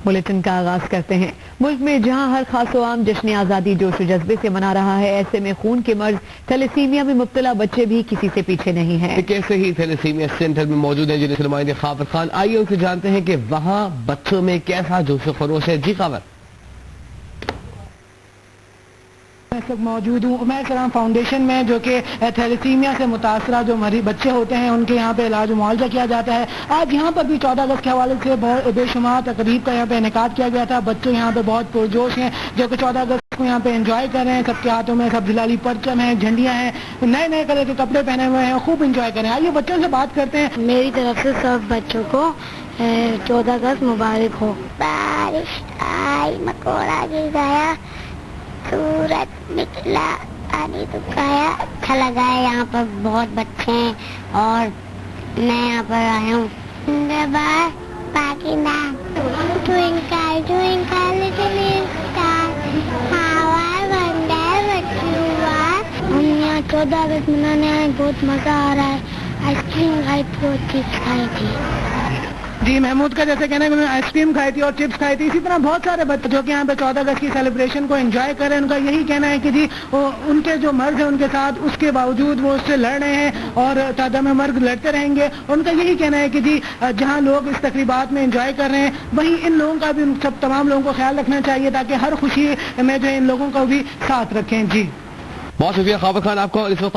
Bulletin का आगाज करते हैं। मुल्क में जहां हर खास आम जश्न आज़ादी जोश व जज्बे से मना रहा है, ऐसे में खून के मर्ज थैलेसीमिया में मुब्तला बच्चे भी किसी से पीछे नहीं हैं। एक ऐसे ही थैलेसीमिया सेंटर में मौजूद हैं जिन्हें नुमाइंदे खाबर खान, आइए उनसे जानते हैं कि वहाँ बच्चों में कैसा जोश खरोश है। जी खाबर। मैं मौजूद हूँ उमैर सलाम फाउंडेशन में, जो कि थैलेसीमिया से मुतासरा जो मरीज बच्चे होते हैं उनके यहाँ पे इलाज मुआवजा किया जाता है। आज यहाँ पर भी 14 अगस्त के हवाले से बहुत बेशुमार तकरीब का यहाँ पे इनेकाद किया गया था। बच्चे यहाँ पे बहुत पुरजोश हैं जो कि 14 अगस्त को यहाँ पे एंजॉय कर रहे हैं। सबके हाथों में सब जिलाली परचम है, झंडियाँ हैं, नए नए कलर के कपड़े पहने हुए हैं, खूब इंजॉय कर रहे हैं। आइए बच्चों से बात करते हैं। मेरी तरफ से सब बच्चों को 14 अगस्त मुबारक हो। बारिश आई, मकोड़ा गिर गया, सूरज निकला, पानी दुखाया, अच्छा लगा है। यहाँ पर बहुत बच्चे हैं और मैं यहाँ पर आया हूँ। Twinkle, twinkle, little star, how I wonder what you are। हम यहाँ 14 अगस्त मनाने आए, बहुत मजा आ रहा है। आइसक्रीम खाई थी और चिप्स खाई थी। जी, महमूद का जैसे कहना है कि मैं आइसक्रीम खाई थी और चिप्स खाई थी। इसी तरह बहुत सारे बच्चे जो कि यहाँ पे 14 अगस्त की सेलिब्रेशन को एंजॉय कर रहे हैं, उनका यही कहना है कि जी उनके जो मर्द है उनके साथ, उसके बावजूद वो उससे लड़ रहे हैं और तादाद में मर्द लड़ते रहेंगे। उनका यही कहना है कि जी जहाँ लोग इस तकरीबात में एंजॉय कर रहे हैं, वहीं इन लोगों का भी, उन सब तमाम लोगों को ख्याल रखना चाहिए ताकि हर खुशी में जो इन लोगों को भी साथ रखें। जी बहुत शुक्रिया खाबर खान आपको। इस वक्त